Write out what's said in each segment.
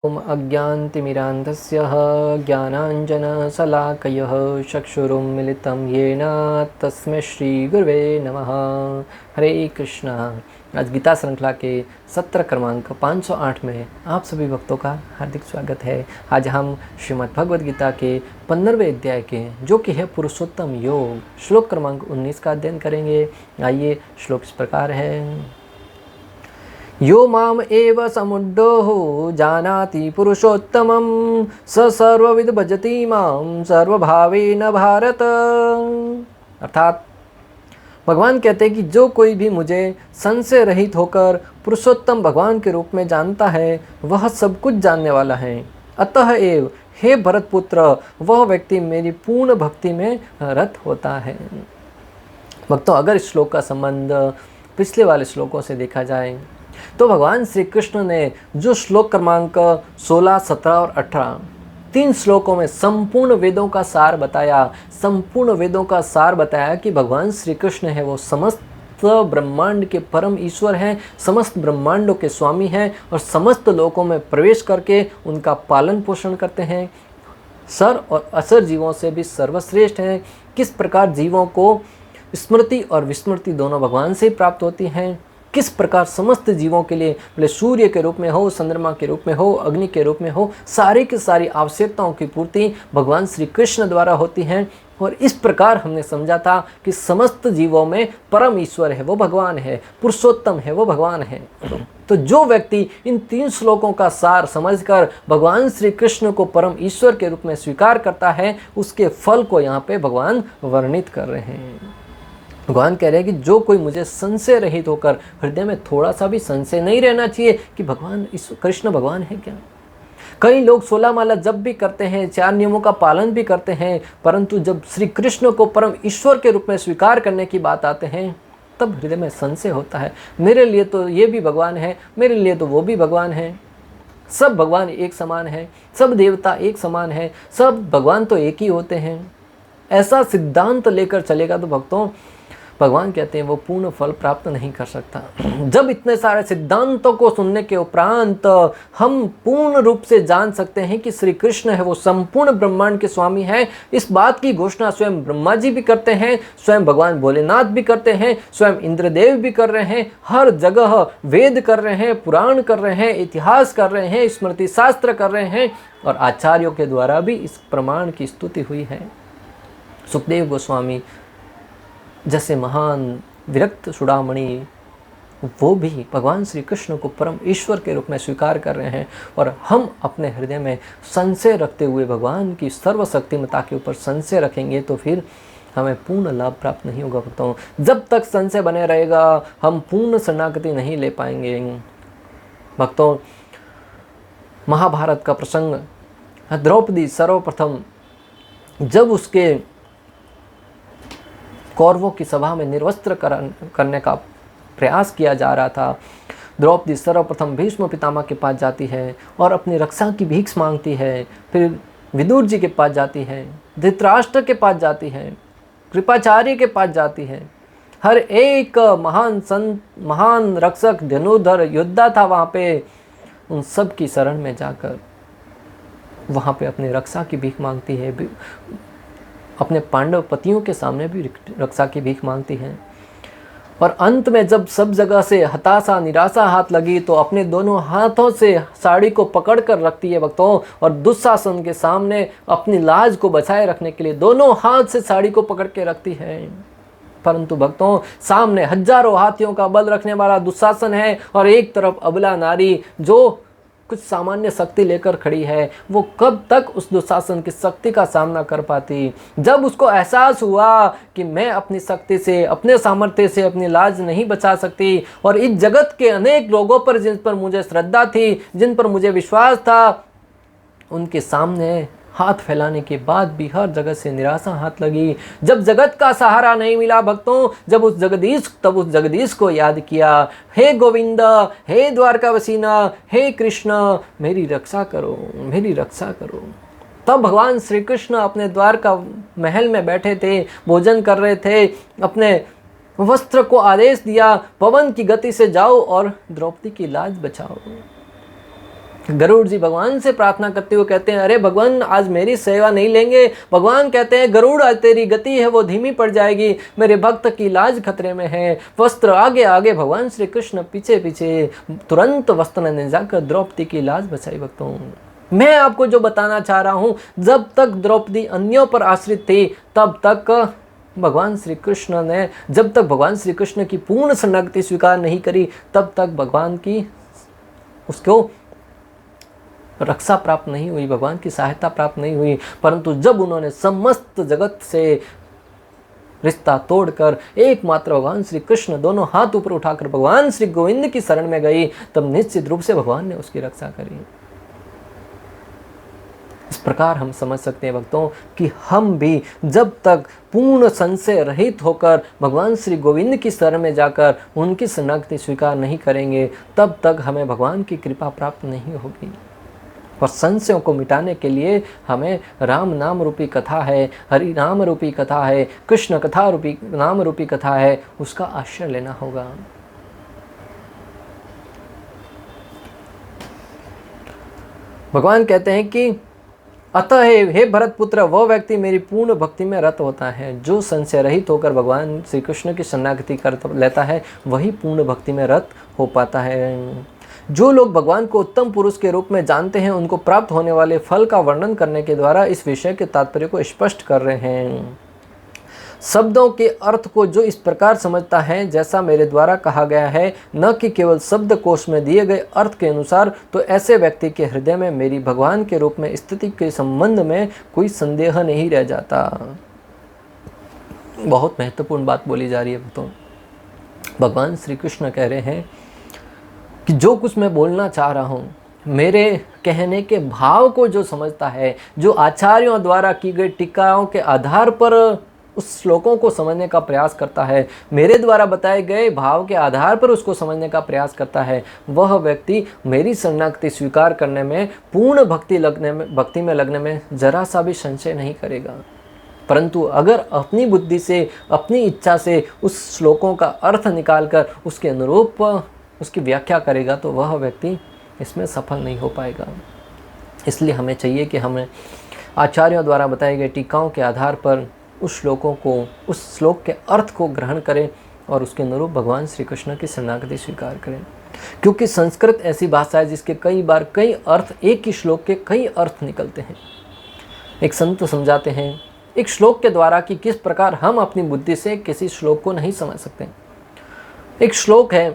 ॐ अज्ञानतिमिरान्धस्य ज्ञानाञ्जनशलाकयः चक्षुरुन्मिलितं येन तस्मै श्रीगुरुवे नमः। हरे कृष्णा। आज गीता श्रृंखला के सत्र क्रमांक 508 में आप सभी भक्तों का हार्दिक स्वागत है। आज हम श्रीमद् भगवद गीता के 15वें अध्याय के जो कि है पुरुषोत्तम योग श्लोक क्रमांक 19 का अध्ययन करेंगे। आइए, श्लोक इस प्रकार है। यो माम एव समुद्धो जानाति पुरुषोत्तमं स सर्वविद भजति माम सर्वभावेन भारत। अर्थात भगवान कहते हैं कि जो कोई भी मुझे संशय रहित होकर पुरुषोत्तम भगवान के रूप में जानता है वह सब कुछ जानने वाला है। अतः एव हे भरतपुत्र, वह व्यक्ति मेरी पूर्ण भक्ति में रत होता है। भक्तों, अगर इस श्लोक का संबंध पिछले वाले श्लोकों से देखा जाए तो भगवान श्री कृष्ण ने जो श्लोक क्रमांक 16, 17 और 18 तीन श्लोकों में संपूर्ण वेदों का सार बताया कि भगवान श्री कृष्ण है वो समस्त ब्रह्मांड के परम ईश्वर हैं, समस्त ब्रह्मांडों के स्वामी हैं और समस्त लोकों में प्रवेश करके उनका पालन पोषण करते हैं। सर और असर जीवों से भी सर्वश्रेष्ठ हैं। किस प्रकार जीवों को स्मृति और विस्मृति दोनों भगवान से ही प्राप्त होती हैं, किस प्रकार समस्त जीवों के लिए, भले सूर्य के रूप में हो, चंद्रमा के रूप में हो, अग्नि के रूप में हो, सारी की सारी आवश्यकताओं की पूर्ति भगवान श्री कृष्ण द्वारा होती हैं। और इस प्रकार हमने समझा था कि समस्त जीवों में परम ईश्वर है वो भगवान है, पुरुषोत्तम है वो भगवान है। तो जो व्यक्ति इन तीन श्लोकों का सार समझकर भगवान श्री कृष्ण को परम ईश्वर के रूप में स्वीकार करता है, उसके फल को यहाँ पे भगवान वर्णित कर रहे हैं। भगवान कह रहे हैं कि जो कोई मुझे संशय रहित होकर, हृदय में थोड़ा सा भी संशय नहीं रहना चाहिए कि भगवान इस कृष्ण भगवान है क्या। कई लोग 16 माला जप भी करते हैं, 4 नियमों का पालन भी करते हैं, परंतु जब श्री कृष्ण को परम ईश्वर के रूप में स्वीकार करने की बात आते हैं तब हृदय में संशय होता है। मेरे लिए तो ये भी भगवान है, मेरे लिए तो वो भी भगवान है, सब भगवान एक समान है, सब देवता एक समान है, सब भगवान तो एक ही होते हैं। ऐसा सिद्धांत लेकर चलेगा तो भक्तों, भगवान कहते हैं वो पूर्ण फल प्राप्त नहीं कर सकता। जब इतने सारे सिद्धांतों को सुनने के उपरांत हम पूर्ण रूप से जान सकते हैं कि श्री कृष्ण है वो संपूर्ण ब्रह्मांड के स्वामी हैं, इस बात की घोषणा स्वयं ब्रह्मा जी भी करते हैं, स्वयं भगवान भोलेनाथ भी करते हैं, स्वयं इंद्रदेव भी कर रहे हैं, हर जगह वेद कर रहे हैं, पुराण कर रहे हैं, इतिहास कर रहे हैं, स्मृति शास्त्र कर रहे हैं और आचार्यों के द्वारा भी इस प्रमाण की स्तुति हुई है। सुखदेव गोस्वामी जैसे महान विरक्त चूड़ामणि, वो भी भगवान श्री कृष्ण को परम ईश्वर के रूप में स्वीकार कर रहे हैं। और हम अपने हृदय में संशय रखते हुए भगवान की सर्वशक्तिमता के ऊपर संशय रखेंगे तो फिर हमें पूर्ण लाभ प्राप्त नहीं होगा। भक्तों, जब तक संशय बने रहेगा हम पूर्ण शरणागति नहीं ले पाएंगे। भक्तों, महाभारत का प्रसंग, द्रौपदी सर्वप्रथम जब उसके कौरवों की सभा में निर्वस्त्र करने का प्रयास किया जा रहा था, द्रौपदी सर्वप्रथम भीष्म पितामह के पास जाती है और अपनी रक्षा की भीख मांगती है। फिर विदुर जी के पास जाती है, धृतराष्ट्र के पास जाती है, कृपाचार्य के पास जाती है। हर एक महान संत, महान रक्षक, धनुर्धर योद्धा था वहाँ पे, उन सब की शरण में जाकर वहाँ पे अपनी रक्षा की भीख मांगती है। अपने पांडव पतियों के सामने भी रक्षा की भीख मांगती हैं। और अंत में जब सब जगह से हताशा, निराशा हाथ लगी तो अपने दोनों हाथों से साड़ी को पकड़ कर रखती है भक्तों, और दुशासन के सामने अपनी लाज को बचाए रखने के लिए दोनों हाथ से साड़ी को पकड़ के रखती है। परंतु भक्तों, सामने हजारों हाथियों का बल रखने वाला दुशासन है और एक तरफ अबला नारी जो कुछ सामान्य शक्ति लेकर खड़ी है, वो कब तक उस दुशासन की शक्ति का सामना कर पाती। जब उसको एहसास हुआ कि मैं अपनी शक्ति से, अपने सामर्थ्य से अपनी लाज नहीं बचा सकती और इस जगत के अनेक लोगों पर जिन पर मुझे श्रद्धा थी, जिन पर मुझे विश्वास था, उनके सामने हाथ फैलाने के बाद भी हर जगह से निराशा हाथ लगी। जब जगत का सहारा नहीं मिला भक्तों, तब उस जगदीश को याद किया, हे गोविंद, हे द्वारकावसीना, हे कृष्ण, मेरी रक्षा करो, मेरी रक्षा करो। तब भगवान श्री कृष्ण अपने द्वारका महल में बैठे थे, भोजन कर रहे थे, अपने वस्त्र को आदेश दिया, पवन की गति से जाओ और द्रौपदी की लाज बचाओ। गरुड़ जी भगवान से प्रार्थना करते हुए कहते हैं, अरे भगवान आज मेरी सेवा नहीं लेंगे। भगवान कहते हैं, गरुड़ आज तेरी गति है वो धीमी पड़ जाएगी, मेरे भक्त की लाज खतरे में है। वस्त्र आगे आगे, भगवान श्री कृष्ण पीछे पीछे। तुरंत वस्त्र ने जाकर द्रौपदी की लाज बचाई। भक्तों, मैं आपको जो बताना चाह रहा हूँ, जब तक द्रौपदी अन्यों पर आश्रित थी तब तक भगवान श्री कृष्ण ने, जब तक भगवान श्री कृष्ण की पूर्ण शरणागति स्वीकार नहीं करी तब तक भगवान की उसको रक्षा प्राप्त नहीं हुई, भगवान की सहायता प्राप्त नहीं हुई। परंतु जब उन्होंने समस्त जगत से रिश्ता तोड़कर एकमात्र भगवान श्री कृष्ण दोनों हाथ ऊपर उठाकर भगवान श्री गोविंद की शरण में गई, तब निश्चित रूप से भगवान ने उसकी रक्षा करी। इस प्रकार हम समझ सकते हैं भक्तों कि हम भी जब तक पूर्ण संशय रहित होकर भगवान श्री गोविंद की शरण में जाकर उनकी शरणागति स्वीकार नहीं करेंगे, तब तक हमें भगवान की कृपा प्राप्त नहीं होगी। और संशयों को मिटाने के लिए हमें राम नाम रूपी कथा है, हरि नाम रूपी कथा है, कृष्ण कथा रूपी नाम रूपी कथा है, उसका आश्रय लेना होगा। भगवान कहते हैं कि अतः हे भरत पुत्र, वह व्यक्ति मेरी पूर्ण भक्ति में रत होता है, जो संशय रहित होकर भगवान श्री कृष्ण की शरणागति कर लेता है, वही पूर्ण भक्ति में रत हो पाता है। जो लोग भगवान को उत्तम पुरुष के रूप में जानते हैं, उनको प्राप्त होने वाले फल का वर्णन करने के द्वारा इस विषय के तात्पर्य को स्पष्ट कर रहे हैं। शब्दों के अर्थ को जो इस प्रकार समझता है जैसा मेरे द्वारा कहा गया है, न कि केवल शब्द कोश में दिए गए अर्थ के अनुसार, तो ऐसे व्यक्ति के हृदय में मेरी भगवान के रूप में स्थिति के संबंध में कोई संदेह नहीं रह जाता। बहुत महत्वपूर्ण बात बोली जा रही है भक्तों। भगवान श्री कृष्ण कह रहे हैं कि जो कुछ मैं बोलना चाह रहा हूँ, मेरे कहने के भाव को जो समझता है, जो आचार्यों द्वारा की गई टीकाओं के आधार पर उस श्लोकों को समझने का प्रयास करता है, मेरे द्वारा बताए गए भाव के आधार पर उसको समझने का प्रयास करता है, वह व्यक्ति मेरी शरणागति स्वीकार करने में, पूर्ण भक्ति में लगने में जरा सा भी संशय नहीं करेगा। परंतु अगर अपनी बुद्धि से, अपनी इच्छा से उस श्लोकों का अर्थ निकालकर उसके अनुरूप उसकी व्याख्या करेगा, तो वह व्यक्ति इसमें सफल नहीं हो पाएगा। इसलिए हमें चाहिए कि हमें आचार्यों द्वारा बताए गए टीकाओं के आधार पर उस श्लोकों को, उस श्लोक के अर्थ को ग्रहण करें और उसके अनुरूप भगवान श्री कृष्ण की शरणागति स्वीकार करें। क्योंकि संस्कृत ऐसी भाषा है जिसके कई बार कई अर्थ, एक ही श्लोक के कई अर्थ निकलते हैं। एक संत समझाते हैं एक श्लोक के द्वारा कि किस प्रकार हम अपनी बुद्धि से किसी श्लोक को नहीं समझ सकते। एक श्लोक है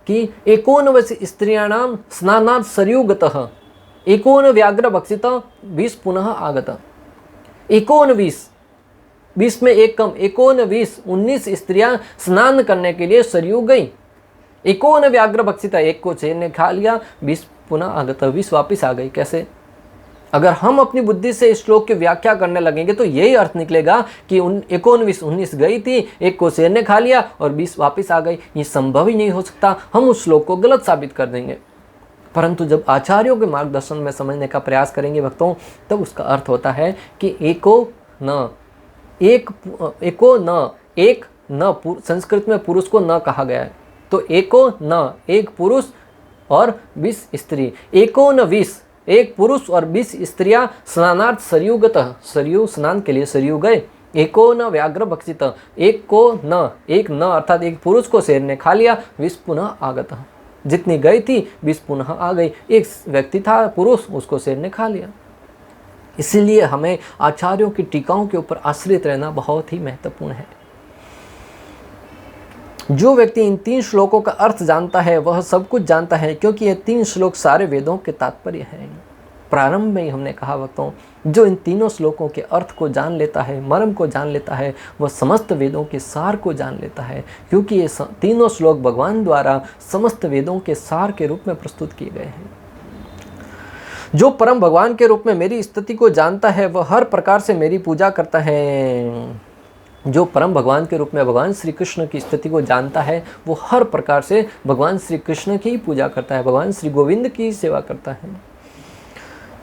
कि एकोनवश स्त्रियाणाम स्नानात् सरयुगतः एकोन व्याघ्र भक्षित 20 पुनः आगत। 20 में एक कम, 19 स्त्रियां स्नान करने के लिए सरयू गई। एकोन व्याघ्र भक्षित, एक को शेर ने खा लिया, 20 पुनः आगत, 20 वापिस आ गई। कैसे? अगर हम अपनी बुद्धि से इस श्लोक की व्याख्या करने लगेंगे तो यही अर्थ निकलेगा कि 19 गई थी, एक को शेर ने खा लिया और 20 वापस आ गई। ये संभव ही नहीं हो सकता, हम उस श्लोक को गलत साबित कर देंगे। परंतु जब आचार्यों के मार्गदर्शन में समझने का प्रयास करेंगे भक्तों, तब उसका अर्थ होता है कि एक न, संस्कृत में पुरुष को न कहा गया है, तो एको न, एक पुरुष और 20 स्त्री। एकोन 20, एक पुरुष और 20 स्त्रियां स्नानार्थ सरयुगतः, सरयू स्नान के लिए सरयू गए। एको न व्याघ्र भक्षित, एक न अर्थात एक पुरुष को शेर ने खा लिया, 20 पुनः आगत, जितनी गई थी 20 पुनः आ गई। एक व्यक्ति था पुरुष, उसको शेर ने खा लिया। इसीलिए हमें आचार्यों की टीकाओं के ऊपर आश्रित रहना बहुत ही महत्वपूर्ण है। जो व्यक्ति इन 3 श्लोकों का अर्थ जानता है वह सब कुछ जानता है, क्योंकि ये 3 श्लोक सारे वेदों के तात्पर्य हैं। प्रारंभ में ही हमने कहा भक्तों, जो इन तीनों श्लोकों के अर्थ को जान लेता है, मर्म को जान लेता है, वह समस्त वेदों के सार को जान लेता है, क्योंकि ये तीनों श्लोक भगवान द्वारा समस्त वेदों के सार के रूप में प्रस्तुत किए गए हैं। जो परम भगवान के रूप में मेरी स्थिति को जानता है वह हर प्रकार से मेरी पूजा करता है। जो परम भगवान के रूप में भगवान श्री कृष्ण की स्थिति को जानता है वो हर प्रकार से भगवान श्री कृष्ण की पूजा करता है, भगवान श्री गोविंद की सेवा करता है।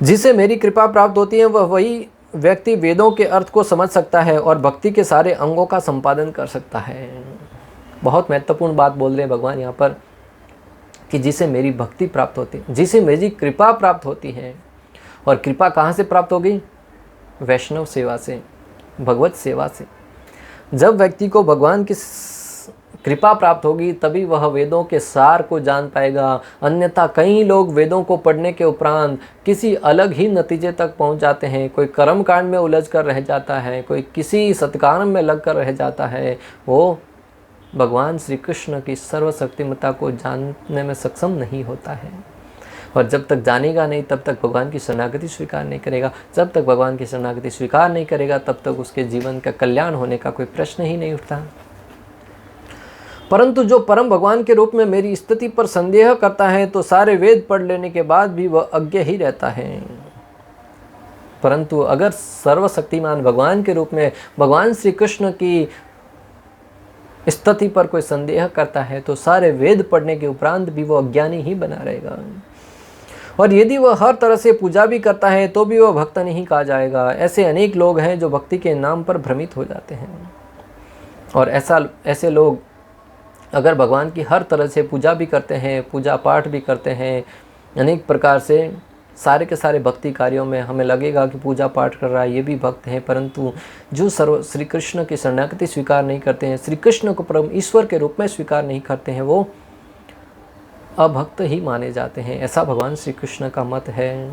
जिसे मेरी कृपा प्राप्त होती है वह वही व्यक्ति वेदों के अर्थ को समझ सकता है और भक्ति के सारे अंगों का संपादन कर सकता है। बहुत महत्वपूर्ण बात बोल रहे हैं भगवान यहाँ पर कि जिसे मेरी भक्ति प्राप्त होती, जिसे मेरी कृपा प्राप्त होती है। और कृपा कहाँ से प्राप्त होगी? वैष्णव सेवा से, भगवत सेवा से। जब व्यक्ति को भगवान की कृपा प्राप्त होगी तभी वह वेदों के सार को जान पाएगा। अन्यथा कई लोग वेदों को पढ़ने के उपरांत किसी अलग ही नतीजे तक पहुंच जाते हैं। कोई कर्म कांड में उलझ कर रह जाता है, कोई किसी सत्कर्म में लग कर रह जाता है। वो भगवान श्री कृष्ण की सर्वशक्तिमत्ता को जानने में सक्षम नहीं होता है। और जब तक जानेगा नहीं तब तक भगवान की शरणागति स्वीकार नहीं करेगा। जब तक भगवान की शरणागति स्वीकार नहीं करेगा तब तक उसके जीवन का कल्याण होने का कोई प्रश्न ही नहीं उठता। परंतु जो परम भगवान के रूप में मेरी स्थिति पर संदेह करता है तो सारे वेद पढ़ लेने के बाद भी वह अज्ञ ही रहता है। परंतु अगर सर्वशक्तिमान भगवान के रूप में भगवान श्री कृष्ण की स्थिति पर कोई संदेह करता है तो सारे वेद पढ़ने के उपरांत भी वह अज्ञानी ही बना रहेगा। और यदि वह हर तरह से पूजा भी करता है तो भी वह भक्त नहीं कहा जाएगा। ऐसे अनेक लोग हैं जो भक्ति के नाम पर भ्रमित हो जाते हैं। और ऐसे लोग अगर भगवान की हर तरह से पूजा भी करते हैं, पूजा पाठ भी करते हैं, अनेक प्रकार से सारे के सारे भक्ति कार्यों में हमें लगेगा कि पूजा पाठ कर रहा है, ये भी भक्त हैं, परंतु जो श्री कृष्ण की शरणागति स्वीकार नहीं करते हैं, श्री कृष्ण को परम ईश्वर के रूप में स्वीकार नहीं करते हैं, वो अभक्त ही माने जाते हैं। ऐसा भगवान श्री कृष्ण का मत है।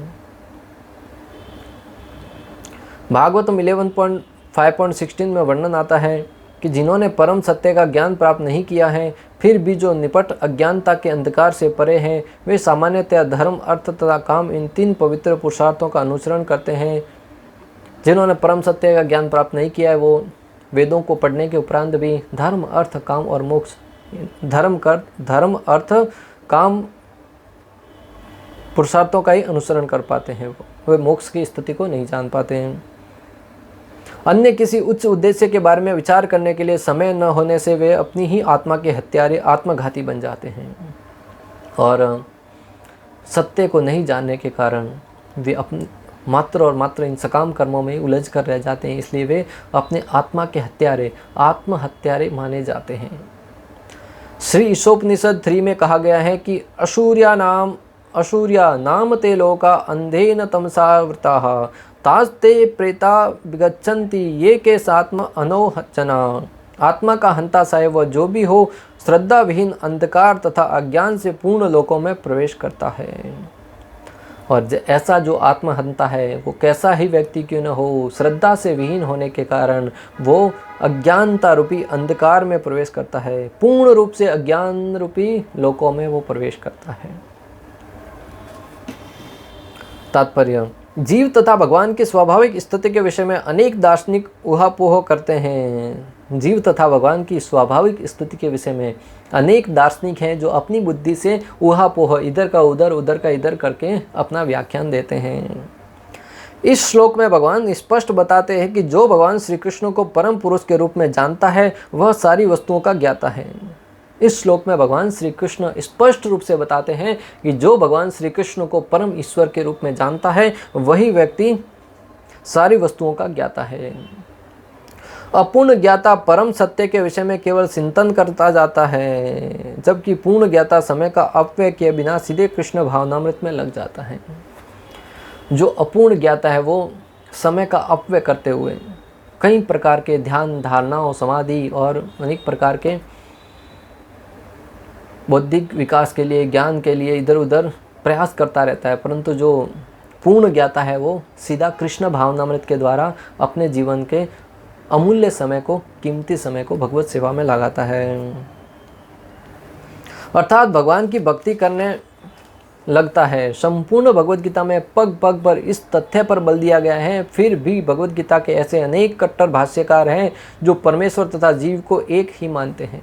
भागवतम 11.5.16 में वर्णन आता है कि जिन्होंने परम सत्य का ज्ञान प्राप्त नहीं किया है फिर भी जो निपट अज्ञानता के अंधकार से परे हैं वे सामान्यतया धर्म, अर्थ तथा काम इन 3 पवित्र पुरुषार्थों का अनुसरण करते हैं। जिन्होंने परम सत्य का ज्ञान प्राप्त नहीं किया है वो वेदों को पढ़ने के उपरांत भी धर्म, अर्थ, काम और मोक्ष, धर्म, अर्थ, काम पुरुषार्थों का ही अनुसरण कर पाते हैं। वे मोक्ष की स्थिति को नहीं जान पाते हैं। अन्य किसी उच्च उद्देश्य के बारे में विचार करने के लिए समय न होने से वे अपनी ही आत्मा के हत्यारे, आत्मघाती बन जाते हैं। और सत्य को नहीं जानने के कारण वे अपने मात्र और मात्र इन सकाम कर्मों में उलझ कर रह जाते हैं। इसलिए वे अपने आत्मा के हत्यारे, आत्महत्यारे माने जाते हैं। श्री ईशोपनिषद 3 में कहा गया है कि असूर्या नाम ते लोका अंधेन तमसावृताः तास्ते प्रेता विगच्छन्ति ये के सात्म अनोहचना। आत्मा का हंता चाहे वह जो भी हो, श्रद्धा विहीन अंधकार तथा अज्ञान से पूर्ण लोकों में प्रवेश करता है। और ऐसा जो आत्महंता है वो कैसा ही व्यक्ति क्यों न हो, श्रद्धा से विहीन होने के कारण वो अज्ञानता रूपी अंधकार में प्रवेश करता है, पूर्ण रूप से अज्ञान रूपी लोकों में वो प्रवेश करता है। तात्पर्य: जीव तथा भगवान की स्वाभाविक स्थिति के विषय में अनेक दार्शनिक ऊहापोह करते हैं। जीव तथा भगवान की स्वाभाविक स्थिति के विषय में अनेक दार्शनिक हैं जो अपनी बुद्धि से ऊहापोह, इधर का उधर, उधर का इधर करके अपना व्याख्यान देते हैं। इस श्लोक में भगवान स्पष्ट बताते हैं कि जो भगवान श्री कृष्ण को परम पुरुष के रूप में जानता है वह सारी वस्तुओं का ज्ञाता है। इस श्लोक में भगवान श्री कृष्ण स्पष्ट रूप से बताते हैं कि जो भगवान श्री कृष्ण को परम ईश्वर के रूप में जानता है वही व्यक्ति सारी वस्तुओं का ज्ञाता है। अपूर्ण ज्ञाता परम सत्य के विषय में केवल चिंतन करता जाता है, जबकि पूर्ण ज्ञाता समय का अपव्यय किए बिना सीधे कृष्ण भावनामृत में लग जाता है। जो अपूर्ण ज्ञाता है वो समय का अपव्यय करते हुए कई प्रकार के ध्यान, धारणाओं, समाधि और अनेक प्रकार के बौद्धिक विकास के लिए, ज्ञान के लिए इधर उधर प्रयास करता रहता है, परंतु जो पूर्ण ज्ञाता है वो सीधा कृष्ण भावनामृत के द्वारा अपने जीवन के अमूल्य समय को, कीमती समय को भगवत सेवा में लगाता है। अर्थात भगवान की भक्ति करने लगता है। संपूर्ण भगवत गीता में पग पग पर इस तथ्य पर बल दिया गया है। फिर भी भगवत गीता के ऐसे अनेक कट्टर भाष्यकार हैं जो परमेश्वर तथा जीव को एक ही मानते हैं।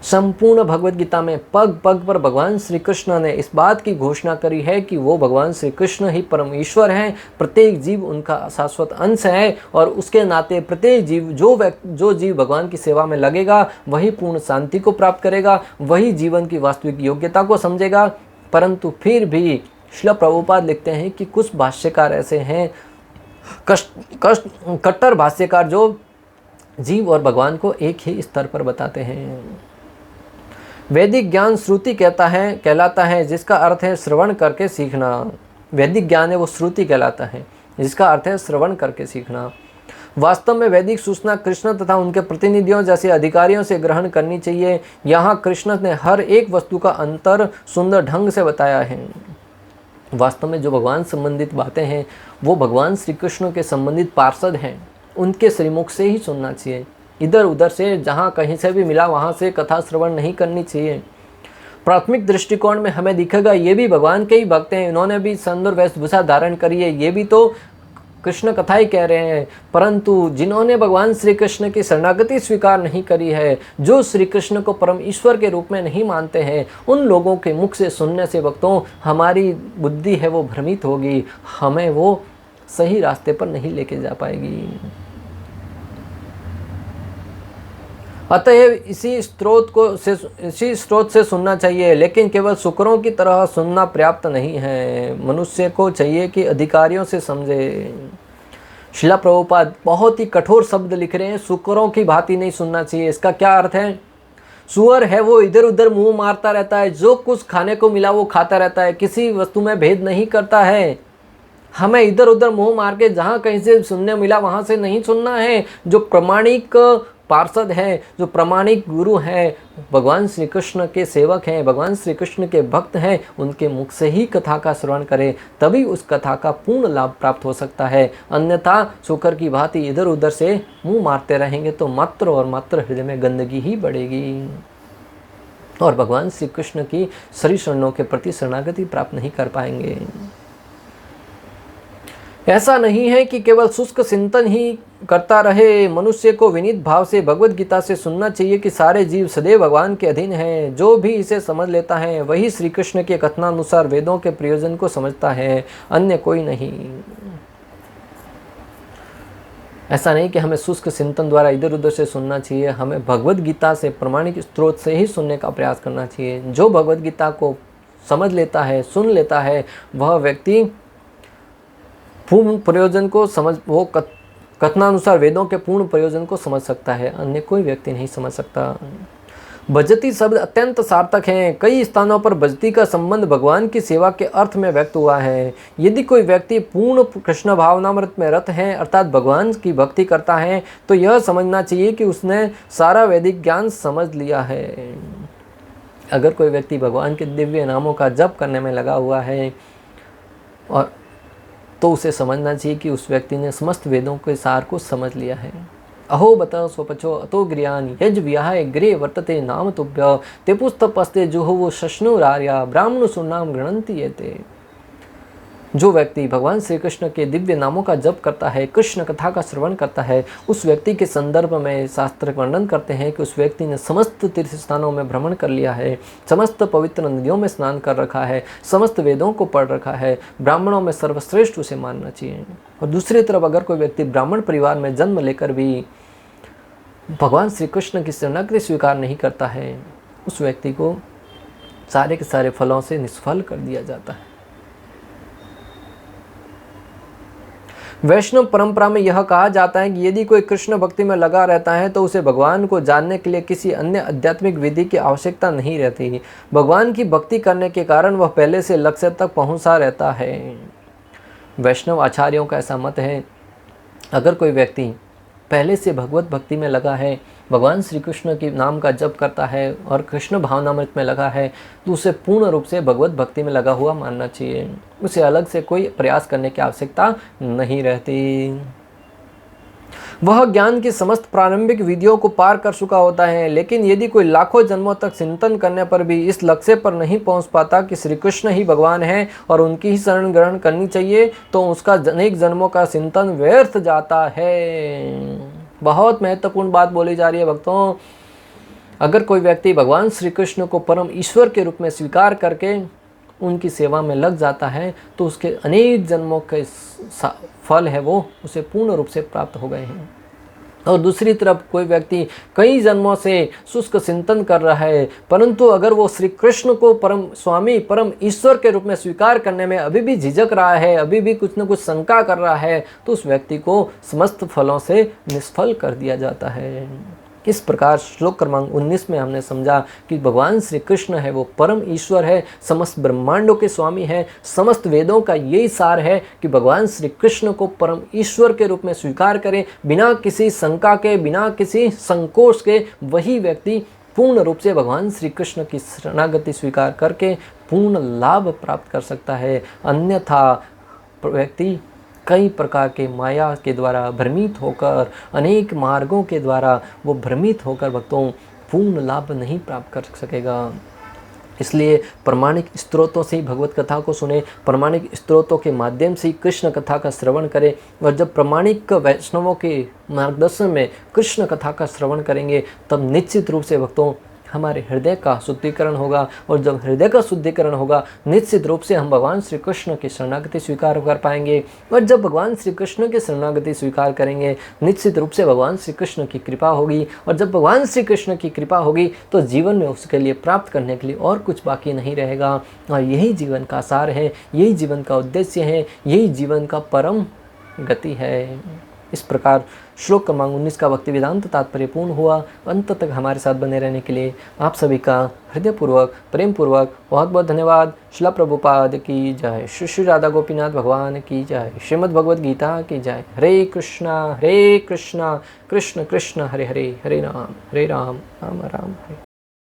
संपूर्ण भगवत गीता में पग पग पर भगवान श्री कृष्ण ने इस बात की घोषणा करी है कि वो भगवान श्री कृष्ण ही परम ईश्वर हैं, प्रत्येक जीव उनका शाश्वत अंश है और उसके नाते प्रत्येक जीव, जो जीव भगवान की सेवा में लगेगा वही पूर्ण शांति को प्राप्त करेगा, वही जीवन की वास्तविक योग्यता को समझेगा। परंतु फिर भी श्रील प्रभुपाद लिखते हैं कि कुछ भाष्यकार ऐसे हैं, कट्टर भाष्यकार, जो जीव और भगवान को एक ही स्तर पर बताते हैं। वैदिक ज्ञान श्रुति कहलाता है, जिसका अर्थ है श्रवण करके सीखना। वैदिक ज्ञान है वो श्रुति कहलाता है, जिसका अर्थ है श्रवण करके सीखना। वास्तव में वैदिक सूचना कृष्ण तथा उनके प्रतिनिधियों जैसे अधिकारियों से ग्रहण करनी चाहिए। यहाँ कृष्ण ने हर एक वस्तु का अंतर सुंदर ढंग से बताया है। वास्तव में जो भगवान संबंधित बातें हैं वो भगवान श्री कृष्ण के संबंधित पार्षद हैं, उनके श्रीमुख से ही सुनना चाहिए। इधर उधर से जहाँ कहीं से भी मिला वहाँ से कथा श्रवण नहीं करनी चाहिए। प्राथमिक दृष्टिकोण में हमें दिखेगा ये भी भगवान के ही भक्त हैं, इन्होंने भी सुंदर वेशभूषा धारण करी है, ये भी तो कृष्ण कथा ही कह रहे हैं। परंतु जिन्होंने भगवान श्री कृष्ण की शरणागति स्वीकार नहीं करी है, जो श्री कृष्ण को परम ईश्वर के रूप में नहीं मानते हैं, उन लोगों के मुख से सुनने से भक्तों हमारी बुद्धि है वो भ्रमित होगी, हमें वो सही रास्ते पर नहीं लेके जा पाएगी। अतएव इसी स्रोत से सुनना चाहिए, लेकिन केवल शुकरों की तरह सुनना पर्याप्त नहीं है। मनुष्य को चाहिए कि अधिकारियों से समझे। शिला प्रभुपाद बहुत ही कठोर शब्द लिख रहे हैं, शुकरों की भांति नहीं सुनना चाहिए। इसका क्या अर्थ है? सुअर है वो इधर उधर मुंह मारता रहता है, जो कुछ खाने को मिला वो खाता रहता है, किसी वस्तु में भेद नहीं करता है। हमें इधर उधर मुंह मार के जहाँ कहीं से सुनने मिला वहाँ से नहीं सुनना है। जो प्रमाणिक पार्षद हैं, जो प्रामाणिक गुरु हैं, भगवान श्री कृष्ण के सेवक हैं, भगवान श्री कृष्ण के भक्त हैं, उनके मुख से ही कथा का श्रवण करें, तभी उस कथा का पूर्ण लाभ प्राप्त हो सकता है। अन्यथा शुकर की भांति इधर उधर से मुंह मारते रहेंगे तो मात्र और मात्र हृदय में गंदगी ही बढ़ेगी और भगवान श्री कृष्ण की श्री शरणों के प्रति शरणागति प्राप्त नहीं कर पाएंगे। ऐसा नहीं है कि केवल शुष्क चिंतन ही करता रहे। मनुष्य को विनीत भाव से भगवत गीता से सुनना चाहिए कि सारे जीव सदैव भगवान के अधीन हैं। जो भी इसे समझ लेता है वही श्री कृष्ण के कथनानुसार वेदों के प्रयोजन को समझता है, अन्य कोई नहीं। ऐसा नहीं कि हमें शुष्क चिंतन द्वारा इधर उधर से सुनना चाहिए, हमें भगवत गीता से प्रमाणिक स्रोत से ही सुनने का प्रयास करना चाहिए। जो भगवत गीता को समझ लेता है, सुन लेता है, वह व्यक्ति पूर्ण प्रयोजन को कथनानुसार वेदों के पूर्ण प्रयोजन को समझ सकता है, अन्य कोई व्यक्ति नहीं समझ सकता। भजती शब्द अत्यंत सार्थक हैं। कई स्थानों पर भजती का संबंध भगवान की सेवा के अर्थ में व्यक्त हुआ है। यदि कोई व्यक्ति पूर्ण कृष्ण भावनामृत में रत है अर्थात भगवान की भक्ति करता है तो यह समझना चाहिए कि उसने सारा वैदिक ज्ञान समझ लिया है। अगर कोई व्यक्ति भगवान के दिव्य नामों का जप करने में लगा हुआ है और तो उसे समझना चाहिए कि उस व्यक्ति ने समस्त वेदों के सार को समझ लिया है। अहो बत स्वपचो अतो गृहान यज विहाय गृहे वर्तते नाम तुभ्य ते पुस्तपस्ते जुहुः शश्नुरार्या ब्राह्मण सुनाम गृणन्ति एते। जो व्यक्ति भगवान श्री कृष्ण के दिव्य नामों का जप करता है, कृष्ण कथा का श्रवण करता है, उस व्यक्ति के संदर्भ में शास्त्र वर्णन करते हैं कि उस व्यक्ति ने समस्त तीर्थ स्थानों में भ्रमण कर लिया है, समस्त पवित्र नदियों में स्नान कर रखा है, समस्त वेदों को पढ़ रखा है, ब्राह्मणों में सर्वश्रेष्ठ उसे मानना चाहिए। और दूसरी तरफ अगर कोई व्यक्ति ब्राह्मण परिवार में जन्म लेकर भी भगवान श्री कृष्ण की शरणागति स्वीकार नहीं करता है, उस व्यक्ति को सारे के सारे फलों से निष्फल कर दिया जाता है। वैष्णव परंपरा में यह कहा जाता है कि यदि कोई कृष्ण भक्ति में लगा रहता है तो उसे भगवान को जानने के लिए किसी अन्य आध्यात्मिक विधि की आवश्यकता नहीं रहती। भगवान की भक्ति करने के कारण वह पहले से लक्ष्य तक पहुंचा रहता है। वैष्णव आचार्यों का ऐसा मत है, अगर कोई व्यक्ति पहले से भगवत भक्ति में लगा है, भगवान श्री कृष्ण के नाम का जप करता है और कृष्ण भावनामृत में लगा है, तो उसे पूर्ण रूप से भगवत भक्ति में लगा हुआ मानना चाहिए। उसे अलग से कोई प्रयास करने की आवश्यकता नहीं रहती। वह ज्ञान की समस्त प्रारंभिक विधियों को पार कर चुका होता है। लेकिन यदि कोई लाखों जन्मों तक चिंतन करने पर भी इस लक्ष्य पर नहीं पहुंच पाता कि श्री कृष्ण ही भगवान है और उनकी ही शरण ग्रहण करनी चाहिए, तो उसका अनेक जन्मों का चिंतन व्यर्थ जाता है। बहुत महत्वपूर्ण बात बोली जा रही है भक्तों। अगर कोई व्यक्ति भगवान श्री कृष्ण को परम ईश्वर के रूप में स्वीकार करके उनकी सेवा में लग जाता है तो उसके अनेक जन्मों के फल है वो उसे पूर्ण रूप से प्राप्त हो गए हैं। और दूसरी तरफ कोई व्यक्ति कई जन्मों से शुष्क चिंतन कर रहा है, परंतु अगर वो श्री कृष्ण को परम स्वामी परम ईश्वर के रूप में स्वीकार करने में अभी भी झिझक रहा है, अभी भी कुछ न कुछ शंका कर रहा है, तो उस व्यक्ति को समस्त फलों से निष्फल कर दिया जाता है। इस प्रकार श्लोक क्रमांक 19 में हमने समझा कि भगवान श्री कृष्ण है वो परम ईश्वर है, समस्त ब्रह्मांडों के स्वामी है। समस्त वेदों का यही सार है कि भगवान श्री कृष्ण को परम ईश्वर के रूप में स्वीकार करें, बिना किसी शंका के, बिना किसी संकोच के। वही व्यक्ति पूर्ण रूप से भगवान श्री कृष्ण की शरणागति स्वीकार करके पूर्ण लाभ प्राप्त कर सकता है। अन्यथा व्यक्ति कई प्रकार के माया के द्वारा भ्रमित होकर, अनेक मार्गों के द्वारा वो भ्रमित होकर भक्तों पूर्ण लाभ नहीं प्राप्त कर सकेगा। इसलिए प्रमाणिक स्त्रोतों से ही भगवत कथा को सुने, प्रमाणिक स्त्रोतों के माध्यम से ही कृष्ण कथा का श्रवण करें। और जब प्रमाणिक वैष्णवों के मार्गदर्शन में कृष्ण कथा का श्रवण करेंगे तब निश्चित रूप से भक्तों हमारे हृदय का शुद्धिकरण होगा। और जब हृदय का शुद्धिकरण होगा निश्चित रूप से हम भगवान श्री कृष्ण की शरणागति स्वीकार कर पाएंगे। और जब भगवान श्री कृष्ण की शरणागति स्वीकार करेंगे निश्चित रूप से भगवान श्री कृष्ण की कृपा होगी। और जब भगवान श्री कृष्ण की कृपा होगी तो जीवन में उसके लिए प्राप्त करने के लिए और कुछ बाकी नहीं रहेगा। और यही जीवन का सार है, यही जीवन का उद्देश्य है, यही जीवन का परम गति है। इस प्रकार श्लोक क्रमांक 19 का भक्ति वेदांत तात्पर्य पूर्ण हुआ। अंत तक हमारे साथ बने रहने के लिए आप सभी का हृदयपूर्वक, प्रेम पूर्वक बहुत बहुत धन्यवाद। श्रील प्रभुपाद की जय, श्री श्री राधा गोपीनाथ भगवान की जय, श्रीमद् भगवद गीता की जय। हरे कृष्णा कृष्ण कृष्ण हरे हरे, हरे राम राम राम हरे।